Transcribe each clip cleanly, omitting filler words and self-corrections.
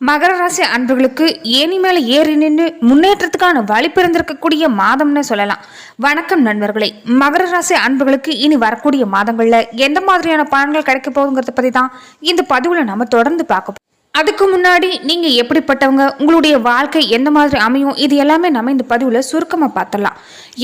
மகர ராசி அன்பர்களுக்கு ஏணி மேல ஏறி நின்று முன்னேற்றத்துக்கான வழி பிறந்திருக்கக்கூடிய மாதம்னு சொல்லலாம். வணக்கம் நண்பர்களே. மகர ராசி அன்பர்களுக்கு இனி வரக்கூடிய மாதங்கள்ல எந்த மாதிரியான பலன்கள் கிடைக்க போகுங்கிறத பத்தி தான் இந்த பதிவுல நம்ம தொடர்ந்து பார்க்க. அதுக்கு முன்னாடி நீங்க எப்படிப்பட்டவங்க, உங்களுடைய வாழ்க்கை எந்த மாதிரி அமையும், இது எல்லாமே நம்ம இந்த பதிவுல சுருக்கமா பார்த்துடலாம்.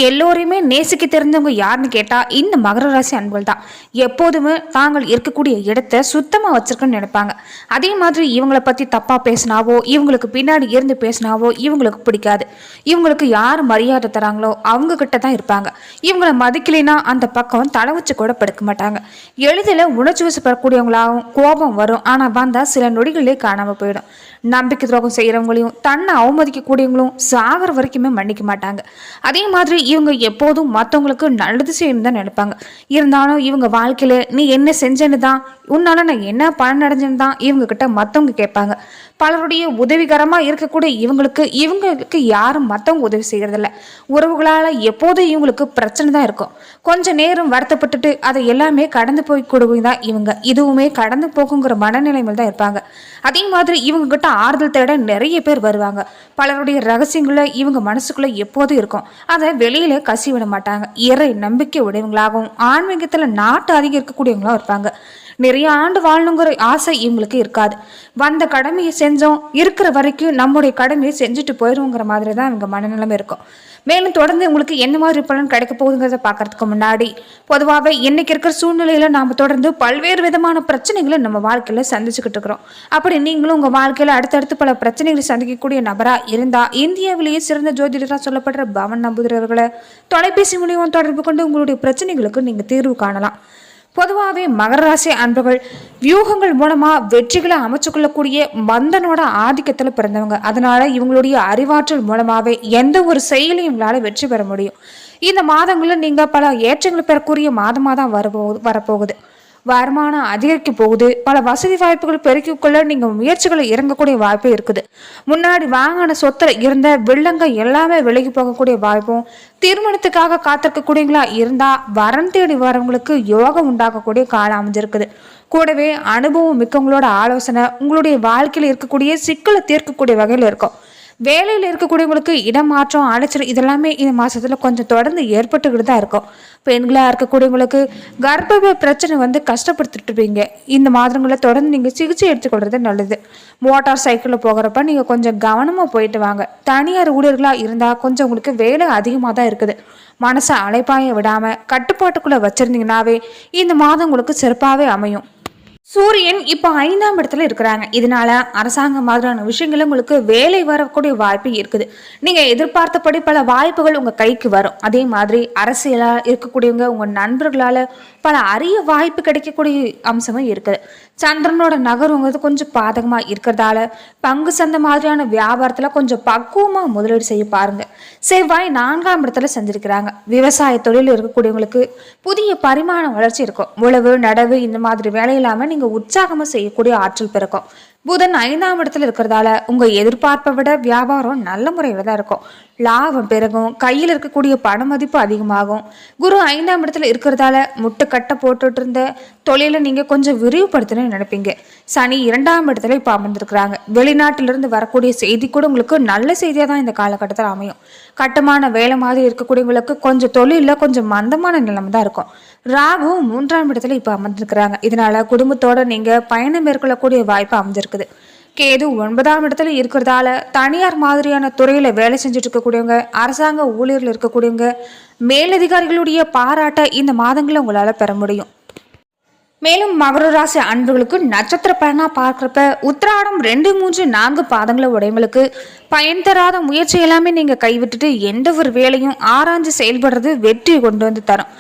எல்லோரையுமே நேசிக்க தெரிஞ்சவங்க யாருன்னு கேட்டா இந்த மகர ராசி அன்புகள் தான். எப்போதுமே தாங்கள் இருக்கக்கூடிய இடத்த சுத்தமா வச்சிருக்கன்னு நினைப்பாங்க. அதே மாதிரி இவங்களை பத்தி தப்பா பேசினாவோ, இவங்களுக்கு பின்னாடி இருந்து பேசினாவோ இவங்களுக்கு பிடிக்காது. இவங்களுக்கு யார் மரியாதை தராங்களோ அவங்க கிட்ட தான் இருப்பாங்க. இவங்களை மதிக்கலைன்னா அந்த பக்கம் தலை வச்சு கூட படுக்க மாட்டாங்க. எளிதில் உணர்ச்சி வசப்படக்கூடியவங்களாகவும் கோபம் வரும். ஆனா வந்தா சில நொடிகளே காணாம போயிடும். நம்பிக்கை துரோகம் செய்யறவங்களையும் தன்னை அவமதிக்கக்கூடியவங்களும் சாகர வரைக்குமே மன்னிக்க மாட்டாங்க. அதே மாதிரி இவங்க எப்போதும் மற்றவங்களுக்கு நல்லது செய்யணும் தான் நினைப்பாங்க. இருந்தாலும் இவங்க வாழ்க்கையில நீ என்ன செஞ்சேன்னு தான், உன்னால நான் என்ன பலன் அடைஞ்சேன்னு தான் இவங்க கிட்ட மற்றவங்க கேட்பாங்க. பலருடைய உதவிகரமா இருக்கக்கூடிய இவங்களுக்கு யாரும் மற்றவங்க உதவி செய்யறதில்ல. உறவுகளால எப்போதும் இவங்களுக்கு பிரச்சனை தான் இருக்கும். கொஞ்ச நேரம் வருத்தப்பட்டுட்டு அதை எல்லாமே கடந்து போய் கொடுதான் இவங்க. இதுவுமே கடந்து போகுங்கிற மனநிலைமையில் தான் இருப்பாங்க. அதே மாதிரி இவங்க கிட்ட ஆறுதல் தேட நிறைய பேர் வருவாங்க. பலருடைய ரகசியங்கள இவங்க மனசுக்குள்ள எப்போதும் இருக்கும். அதை வெளியில கசி விட மாட்டாங்க. இறை நம்பிக்கை உடையவங்களாகவும் ஆன்மீகத்துல நாட்டு அதிகம் இருக்கக்கூடியவங்களாம் இருப்பாங்க. நிறைய ஆண்டு வாழணுங்கிற ஆசை இவங்களுக்கு இருக்காது. வந்த கடமையை செஞ்சோம், இருக்கிற வரைக்கும் நம்முடைய கடமையை செஞ்சுட்டு போயிடுவோங்கிற மாதிரி தான் இவங்க மனநிலைமை இருக்கும். மேலும் தொடர்ந்து உங்களுக்கு என்ன மாதிரி பலன் கிடைக்க போகுதுங்கிறத பார்க்கறதுக்கு முன்னாடி, பொதுவாகவே இன்னைக்கு இருக்கிற சூழ்நிலையில நாம தொடர்ந்து பல்வேறு விதமான பிரச்சனைகளை நம்ம வாழ்க்கையில சந்திச்சுக்கிட்டு இருக்கிறோம். அப்படி நீங்களும் உங்க வாழ்க்கையில அடுத்தடுத்து பல பிரச்சனைகளை சந்திக்கக்கூடிய நபரா இருந்தா, இந்தியாவிலேயே சிறந்த ஜோதிடராக சொல்லப்படுற பவன் நம்புகிறவர்களை தொலைபேசி மூலியம் தொடர்பு கொண்டு உங்களுடைய பிரச்சனைகளுக்கு நீங்க தீர்வு காணலாம். பொதுவாகவே மகர ராசி அன்பர்கள் வியூகங்கள் மூலமா வெற்றிகளை அமைச்சு கொள்ளக்கூடிய மந்தனோட ஆதிக்கத்துல பிறந்தவங்க. அதனால இவங்களுடைய அறிவாற்றல் மூலமாவே எந்த ஒரு செயலையும் இவங்களால வெற்றி பெற முடியும். இந்த மாதங்களில் நீங்க பல ஏற்றங்களை பெறக்கூடிய மாதமா தான் வரப்போகுது. வருமானம் அதிகரிக்க போகுது. பல வசதி வாய்ப்புகள் பெருக்கிக் கொள்ள நீங்க முயற்சிகளை இறங்கக்கூடிய வாய்ப்பு இருக்குது. முன்னாடி வாங்கின சொத்துல இருந்த வில்லங்க எல்லாமே விலகி போகக்கூடிய வாய்ப்பும், திருமணத்துக்காக காத்திருக்கக்கூடியவங்களா இருந்தா வரன் தேடி வரவங்களுக்கு யோகம் உண்டாக்கக்கூடிய காலம் அமைஞ்சிருக்குது. கூடவே அனுபவம் மிக்கவங்களோட ஆலோசனை உங்களுடைய வாழ்க்கையில இருக்கக்கூடிய சிக்கலை தீர்க்கக்கூடிய வகையில் இருக்கும். வேலையில் இருக்கக்கூடியவங்களுக்கு இடமாற்றம், அலைச்சல் இதெல்லாமே இந்த மாசத்துல கொஞ்சம் தொடர்ந்து ஏற்பட்டுக்கிட்டு தான் இருக்கும். பெண்களாக இருக்கக்கூடியவங்களுக்கு கர்ப்ப பிரச்சனை கஷ்டப்படுத்திட்டு இருப்பீங்க. இந்த மாதங்களில் தொடர்ந்து நீங்கள் சிகிச்சை எடுத்துக்கொள்றது நல்லது. மோட்டார் சைக்கிளில் போகிறப்ப நீங்கள் கொஞ்சம் கவனமாக போயிட்டு வாங்க. தனியார் ஊழியர்களாக இருந்தால் கொஞ்சம் உங்களுக்கு வேலை அதிகமாக தான் இருக்குது. மனசை அலைப்பாய விடாமல் கட்டுப்பாட்டுக்குள்ளே வச்சுருந்தீங்கன்னாவே இந்த மாதம் உங்களுக்கு சிறப்பாகவே அமையும். சூரியன் இப்போ 5ஆம் இடத்துல இருக்கிறாங்க. இதனால அரசாங்கம் மாதிரியான விஷயங்கள் உங்களுக்கு வேலை வரக்கூடிய வாய்ப்பு இருக்குது. நீங்க எதிர்பார்த்தபடி பல வாய்ப்புகள் உங்க கைக்கு வரும். அதே மாதிரி அரசியலா இருக்கக்கூடியவங்க உங்க நண்பர்களால பல அரிய வாய்ப்பு கிடைக்கக்கூடிய அம்சமும் இருக்குது. சந்திரனோட நகருங்கிறது கொஞ்சம் பாதகமா இருக்கிறதால பங்கு சந்தை மாதிரியான வியாபாரத்துல கொஞ்சம் பக்குவமா முதலீடு செய்ய பாருங்க. செவ்வாய் 4ஆம் இடத்துல செஞ்சிருக்கிறாங்க. விவசாய தொழில் இருக்கக்கூடியவங்களுக்கு புதிய பரிமாண வளர்ச்சி இருக்கும். உழவு நடவு இந்த மாதிரி வேலை இல்லாம நீங்க உற்சாகமா செய்யக்கூடிய ஆற்றல் பிறக்கும். புதன் 5ஆம் இடத்துல இருக்கிறதால உங்க எதிர்பார்ப்பை விட வியாபாரம் நல்ல முறையில தான் இருக்கும். லாபம் பெருகும். கையில் இருக்கக்கூடிய பண மதிப்பு அதிகமாகும். குரு 5ஆம் இடத்துல இருக்கிறதால முட்டுக்கட்டை போட்டுட்டு இருந்த தொழிலை நீங்க கொஞ்சம் விரிவுபடுத்தணும்னு நினைப்பீங்க. சனி 2ஆம் இடத்துல இப்போ அமர்ந்திருக்கிறாங்க. வெளிநாட்டிலிருந்து வரக்கூடிய செய்தி கூட உங்களுக்கு நல்ல செய்தியா தான் இந்த காலகட்டத்தில் அமையும். கட்டுமான வேலை மாதிரி இருக்கக்கூடியவங்களுக்கு கொஞ்சம் தொழில கொஞ்சம் மந்தமான நிலைமை தான் இருக்கும். ராகு 3ஆம் இடத்துல இப்போ அமர்ந்திருக்கிறாங்க. இதனால குடும்பத்தோட நீங்க பயணம் மேற்கொள்ளக்கூடிய வாய்ப்பு அமைஞ்சிருக்குது. கேது 9ஆம் இடத்துல இருக்கிறதால தனியார் மாதிரியான துறையில வேலை செஞ்சுட்டு இருக்கக்கூடியவங்க, அரசாங்க ஊழியர்கள் இருக்கக்கூடியவங்க, மேலதிகாரிகளுடைய பாராட்ட இந்த மாதங்களில் உங்களால பெற முடியும். மேலும் மகர ராசி அன்பர்களுக்கு நட்சத்திர பலனா பார்க்குறப்ப உத்திராடம் 2, 3, 4 பாதங்களை உடையவங்களுக்கு பயன் தராத முயற்சி எல்லாமே நீங்க கைவிட்டுட்டு எந்த ஒரு வேலையும் ஆராய்ஞ்சு செயல்படுறது வெற்றி கொண்டு தரும்.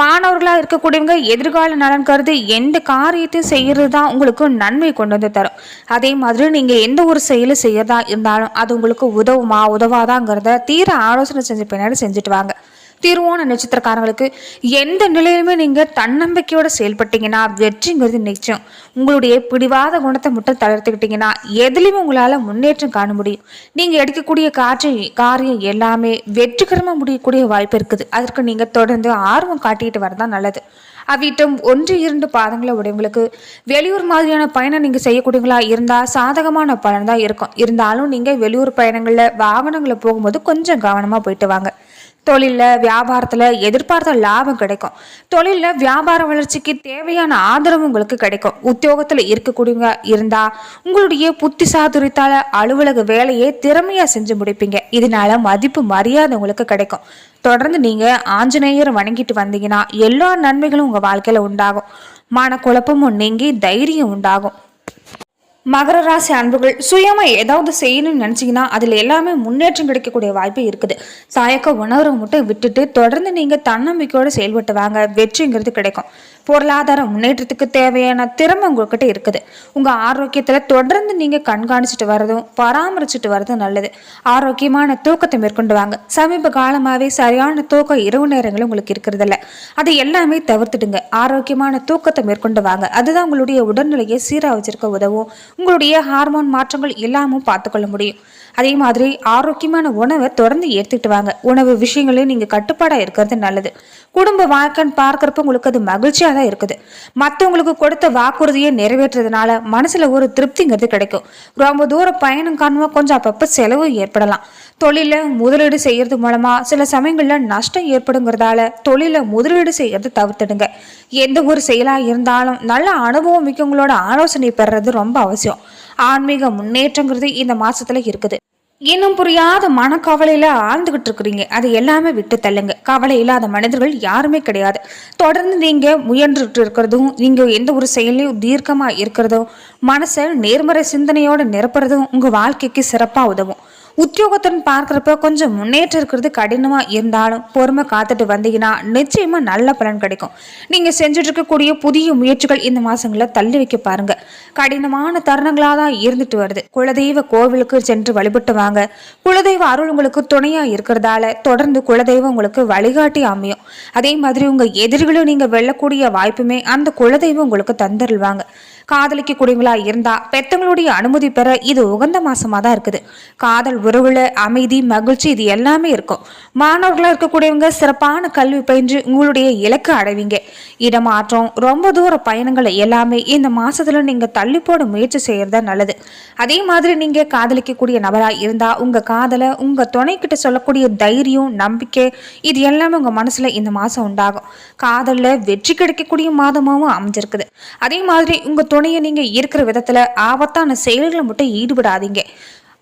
மாணவர்களா இருக்கக்கூடியவங்க எதிர்கால நலன் கருதி எந்த காரியத்தையும் செய்யறது தான் உங்களுக்கு நன்மை கொண்டு தரும். அதே மாதிரி நீங்க எந்த ஒரு செயலை செய்யறதா இருந்தாலும் அது உங்களுக்கு உதவுமா உதவாதாங்கிறத தீர ஆலோசனை செஞ்ச பின்னாடி செஞ்சுட்டு வாங்க. திருவோண நட்சத்திரக்காரங்களுக்கு எந்த நிலையிலுமே நீங்க தன்னம்பிக்கையோட செயல்பட்டீங்கன்னா வெற்றிங்கிறது நிச்சயம். உங்களுடைய பிடிவாத குணத்தை மட்டும் தளர்த்துக்கிட்டீங்கன்னா எதுலையுமே உங்களால முன்னேற்றம் காண முடியும். நீங்க எடுக்கக்கூடிய காரியம் எல்லாமே வெற்றிகரமா முடியக்கூடிய வாய்ப்பு இருக்குது. அதற்கு நீங்க தொடர்ந்து ஆர்வம் காட்டிட்டு வரதான் நல்லது. அவ்விட்டம் 1-2 பாதங்களை உடையவங்களுக்கு வெளியூர் மாதிரியான பயணம் நீங்க செய்யக்கூடியவங்களா இருந்தா சாதகமான பலன் தான் இருக்கும். இருந்தாலும் நீங்க வெளியூர் பயணங்கள்ல வாகனங்களை போகும்போது கொஞ்சம் கவனமா போயிட்டு வாங்க. தொழிலில் வியாபாரத்தில் எதிர்பார்த்த லாபம் கிடைக்கும். தொழிலில் வியாபார வளர்ச்சிக்கு தேவையான ஆதரவு உங்களுக்கு கிடைக்கும். உத்தியோகத்தில் இருக்கக்கூடியவங்க இருந்தால் உங்களுடைய புத்தி சாதுரியத்தால் அலுவலக வேலையை திறமையாக செஞ்சு முடிப்பீங்க. இதனால மதிப்பு மரியாதை உங்களுக்கு கிடைக்கும். தொடர்ந்து நீங்கள் ஆஞ்சநேயரை வணங்கிட்டு வந்தீங்கன்னா எல்லா நன்மைகளும் உங்கள் வாழ்க்கையில் உண்டாகும். மனக்குழப்பமும் நீங்கி தைரியம் உண்டாகும். மகர ராசி அன்புகள் சுயமா ஏதாவது செய்யணும்னு நினைச்சீங்கன்னா அதுல எல்லாமே முன்னேற்றம் கிடைக்கக்கூடிய வாய்ப்பு இருக்குது. சாயக்க உணர்வை மட்டும் விட்டுட்டு தொடர்ந்து நீங்க தன்னம்பிக்கையோடு செயல்பட்டு வாங்க, வெற்றிங்கிறது கிடைக்கும். பொருளாதார முன்னேற்றத்துக்கு தேவையான திறமை உங்ககிட்ட இருக்குது. உங்க ஆரோக்கியத்துல தொடர்ந்து நீங்க கண்காணிச்சுட்டு வர்றதும் பராமரிச்சுட்டு வர்றதும் நல்லது. ஆரோக்கியமான தூக்கத்தை மேற்கொண்டு வாங்க. சமீப காலமாவே சரியான தூக்கம் இரவு நேரங்களும் உங்களுக்கு இருக்கிறது இல்ல, அதை எல்லாமே தவிர்த்துடுங்க. ஆரோக்கியமான தூக்கத்தை மேற்கொண்டு வாங்க. அதுதான் உங்களுடைய உடல்நிலையை சீரா வச்சிருக்க உதவும். உங்களுடைய ஹார்மோன் மாற்றங்கள் எல்லாமும் பார்த்துக்கொள்ள முடியும். அதே மாதிரி ஆரோக்கியமான உணவை தொடர்ந்து எடுத்துக்கிட்டு வாங்க. உணவு விஷயங்களையும் நீங்க கட்டுப்பாடா இருக்கிறது நல்லது. குடும்ப வாழ்க்கைன்னு பார்க்கறப்ப உங்களுக்கு அது மகிழ்ச்சியா தான் இருக்குது. மற்றவங்களுக்கு கொடுத்த வாக்குறுதியை நிறைவேற்றுறதுனால மனசுல ஒரு திருப்திங்கிறது கிடைக்கும். ரொம்ப தூர பயணம் காரணமா கொஞ்சம் அப்பப்ப செலவு ஏற்படலாம். தொழில முதலீடு செய்யறது மூலமா சில சமயங்கள்ல நஷ்டம் ஏற்படுங்கிறதால தொழில முதலீடு செய்யறது தவிர்த்துடுங்க. எந்த ஒரு செயலா இருந்தாலும் நல்ல அனுபவம் மிக்கவங்களோட ஆலோசனை பெறுறது ரொம்ப அவசியம். ஆன்மீக முன்னேற்றங்கிறது இந்த மாசத்துல இருக்குது. இன்னும் புரியாத மனக்கவலையில ஆழ்ந்துகிட்டு இருக்கிறீங்க, அது எல்லாமே விட்டு தள்ளுங்க. கவலை இல்லாத மனிதர்கள் யாருமே கிடையாது. தொடர்ந்து நீங்க முயன்றுட்டு இருக்கிறதும் நீங்க எந்த ஒரு செயலையும் தீர்க்கமா இருக்கிறதும் மனசை நேர்மறை சிந்தனையோட நிரப்புறதும் உங்க வாழ்க்கைக்கு சிறப்பா உதவும். உத்தியோகத்துடன் பார்க்குறப்ப கொஞ்சம் முன்னேற்றம் இருக்கிறது கடினமாக இருந்தாலும் பொறுமை காத்துட்டு வந்தீங்கன்னா நிச்சயமாக நல்ல பலன் கிடைக்கும். நீங்கள் செஞ்சுட்டு இருக்கக்கூடிய புதிய முயற்சிகள் இந்த மாதங்களில் தள்ளி வைக்க பாருங்க. கடினமான தருணங்களாக தான் இருந்துட்டு வருது. குலதெய்வ கோவிலுக்கு சென்று வழிபட்டு வாங்க. குலதெய்வ அருள் உங்களுக்கு துணையாக இருக்கிறதால தொடர்ந்து குலதெய்வம் உங்களுக்கு வழிகாட்டி அமையும். அதே மாதிரி உங்கள் எதிரிகளும் நீங்கள் வெல்லக்கூடிய வாய்ப்புமே அந்த குலதெய்வம் உங்களுக்கு தந்தருள்வாங்க. காதலிக்க கூடியவங்களா இருந்தா பெத்தவங்களுடைய அனுமதி பெற இது உகந்த மாசமா தான் இருக்குது. காதல் உறவுல அமைதி மகிழ்ச்சி இது எல்லாமே இருக்கும். மாணவர்களா இருக்கக்கூடியவங்க சிறப்பான கல்வி பயின்று உங்களுடைய இலக்கு அடைவீங்க. இடமாற்றம் ரொம்ப தூர பயணங்களை எல்லாமே இந்த மாசத்துல நீங்க தள்ளி போட முயற்சி செய்யறதா நல்லது. அதே மாதிரி நீங்க காதலிக்கக்கூடிய நபரா இருந்தா உங்க காதலை உங்க துணை கிட்ட சொல்லக்கூடிய தைரியம் நம்பிக்கை இது எல்லாமே உங்க மனசுல இந்த மாசம் உண்டாகும். காதல்ல வெற்றி கிடைக்கக்கூடிய மாதமாகவும் அமைஞ்சிருக்குது. அதே மாதிரி உங்க துணையை நீங்க இருக்கிற விதத்துல ஆபத்தான செயல்களை மட்டும் ஈடுபடாதீங்க.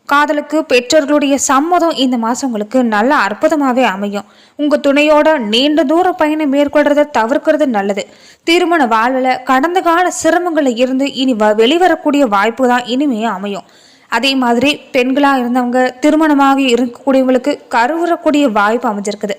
காதலுக்கு பெற்றோர்களுடைய சம்மதம் இந்த மாசம் உங்களுக்கு நல்ல அற்புதமாவே அமையும். உங்க துணையோட நீண்ட தூர பயணம் மேற்கொள்றதை தவிர்க்கிறது நல்லது. திருமண வாழ்வுல கடந்த கால சிரமங்கள்ல இருந்து இனி வெளிவரக்கூடிய வாய்ப்பு தான் இனிமே அமையும். அதே மாதிரி பெண்களா இருந்தவங்க திருமணமாக இருக்கக்கூடியவங்களுக்கு கருவுறக்கூடிய வாய்ப்பு அமைஞ்சிருக்குது.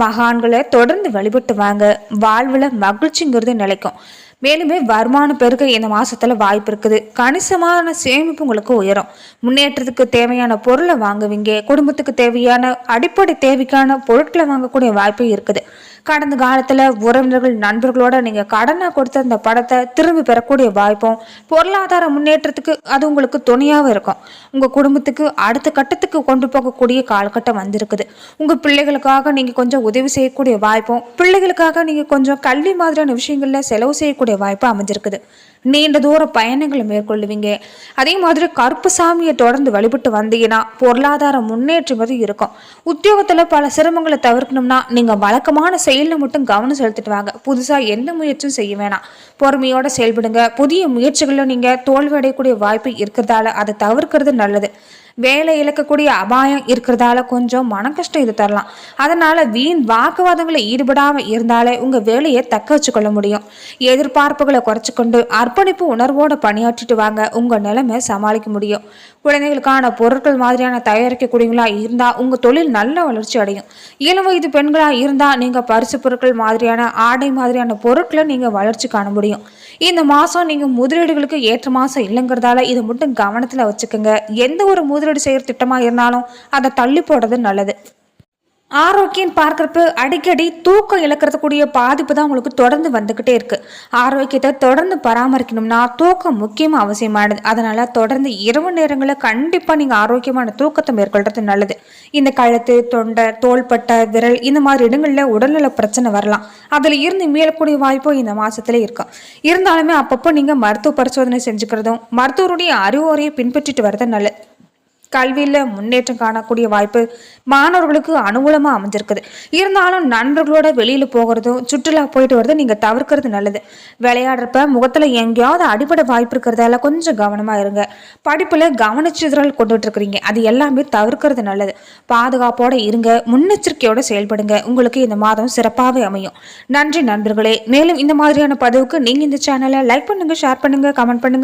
மகான்களை தொடர்ந்து வழிபட்டு வாங்க. வாழ்வுல மகிழ்ச்சிங்கிறது நிலைக்கும். மேலுமே வருமான பெருக இந்த மாசத்துல வாய்ப்பு இருக்குது. கணிசமான சேமிப்பு உங்களுக்கு உயரும். முன்னேற்றத்துக்கு தேவையான பொருளை வாங்குவீங்க. குடும்பத்துக்கு தேவையான அடிப்படை தேவைக்கான பொருட்களை வாங்கக்கூடிய வாய்ப்பு இருக்குது. கடந்த காலத்துல உறவினர்கள் நண்பர்களோட நீங்க கடனா கொடுத்த அந்த படத்தை திரும்பி பெறக்கூடிய வாய்ப்பும் பொருளாதார முன்னேற்றத்துக்கு அது உங்களுக்கு துணையாகவும் இருக்கும். உங்க குடும்பத்துக்கு அடுத்த கட்டத்துக்கு கொண்டு போகக்கூடிய காலகட்டம் வந்திருக்குது. உங்க பிள்ளைகளுக்காக நீங்க கொஞ்சம் உதவி செய்யக்கூடிய வாய்ப்பும் பிள்ளைகளுக்காக நீங்க கொஞ்சம் கல்வி மாதிரியான விஷயங்கள்ல செலவு செய்யக்கூடிய வாய்ப்பு அமைஞ்சிருக்குது. நீண்ட தூர பயணங்களை மேற்கொள்ளுவீங்க. அதே மாதிரி கருப்பு சாமியை தொடர்ந்து வழிபட்டு வந்தீங்கன்னா பொருளாதார முன்னேற்றங்கிறது இருக்கும். உத்தியோகத்துல பல சிரமங்களை தவிர்க்கணும்னா நீங்க வழக்கமான செயலில் மட்டும் கவனம் செலுத்திட்டு வாங்க. புதுசா எந்த முயற்சியும் செய்ய வேணாம். பொறுமையோட செயல்படுங்க. புதிய முயற்சிகளில் நீங்க தோல்வி அடையக்கூடிய வாய்ப்பு இருக்கிறதால அதை தவிர்க்கிறது நல்லது. வேலை இழக்கக்கூடிய அபாயம் இருக்கிறதால கொஞ்சம் மன கஷ்டம் இது தரலாம். அதனால வீண் வாக்குவாதங்களை ஈடுபடாம இருந்தாலே உங்க வேலையை தக்க வச்சுக்கொள்ள முடியும். எதிர்பார்ப்புகளை குறைச்சிக்கொண்டு அர்ப்பணிப்பு உணர்வோட பணியாற்றிட்டு வாங்க. உங்க நிலைமை சமாளிக்க முடியும். குழந்தைகளுக்கான பொருட்கள் மாதிரியான தயாரிக்கக்கூடியவங்களா இருந்தா உங்க தொழில் நல்ல வளர்ச்சி அடையும். இளம் வயது பெண்களா இருந்தா நீங்க பரிசு பொருட்கள் மாதிரியான ஆடை மாதிரியான பொருட்களை நீங்க வளர்ச்சி காண முடியும். இந்த மாசம் நீங்க முதலீடுகளுக்கு ஏற்ற மாசம் இல்லைங்கிறதால இதை மட்டும் கவனத்துல வச்சுக்கோங்க. எந்த ஒரு முதலீடு செய்யற திட்டமா இருந்தாலும் அதை தள்ளி போடுறது நல்லது. ஆரோக்கியம் பார்க்கறப்ப அடிக்கடி தூக்கம் இழக்கிறதுக்கூடிய பாதிப்பு தான் உங்களுக்கு தொடர்ந்து வந்துகிட்டே இருக்கு. ஆரோக்கியத்தை தொடர்ந்து பராமரிக்கணும்னா தூக்கம் முக்கியமா அவசியமானது. அதனால தொடர்ந்து இரவு நேரங்களில் கண்டிப்பா நீங்க ஆரோக்கியமான தூக்கத்தை மேற்கொள்றது நல்லது. இந்த கழுத்து, தொண்டை, தோள்பட்டை, விரல் இந்த மாதிரி இடங்கள்ல உடல்நல பிரச்சனை வரலாம். அதுல இருந்து மீளக்கூடிய வாய்ப்பும் இந்த மாசத்துல இருக்கும். இருந்தாலுமே அப்பப்போ நீங்க மருத்துவ பரிசோதனை செஞ்சுக்கிறதும் மருத்துவருடைய அறிவுரையை பின்பற்றிட்டு வரது நல்லது. கல்வியில் முன்னேற்றம் காணக்கூடிய வாய்ப்பு மாணவர்களுக்கு அனுகூலமாக அமைஞ்சிருக்குது. இருந்தாலும் நண்பர்களோட வெளியில் போகிறதும் சுற்றுலா போயிட்டு வரதும் நீங்கள் தவிர்க்கிறது நல்லது. விளையாடுறப்ப முகத்தில் எங்கேயாவது அடிப்படை வாய்ப்பு இருக்கிறதால கொஞ்சம் கவனமாக இருங்க. படிப்பில் கவனச்சிதறல் கொண்டுட்டு இருக்கிறீங்க, அது எல்லாமே தவிர்க்கிறது நல்லது. பாதுகாப்போடு இருங்க, முன்னெச்சரிக்கையோடு செயல்படுங்க. உங்களுக்கு இந்த மாதம் சிறப்பாகவே அமையும். நன்றி நண்பர்களே. மேலும் இந்த மாதிரியான பதிவுக்கு நீங்கள் இந்த சேனலை லைக் பண்ணுங்கள், ஷேர் பண்ணுங்கள், கமெண்ட் பண்ணுங்கள்.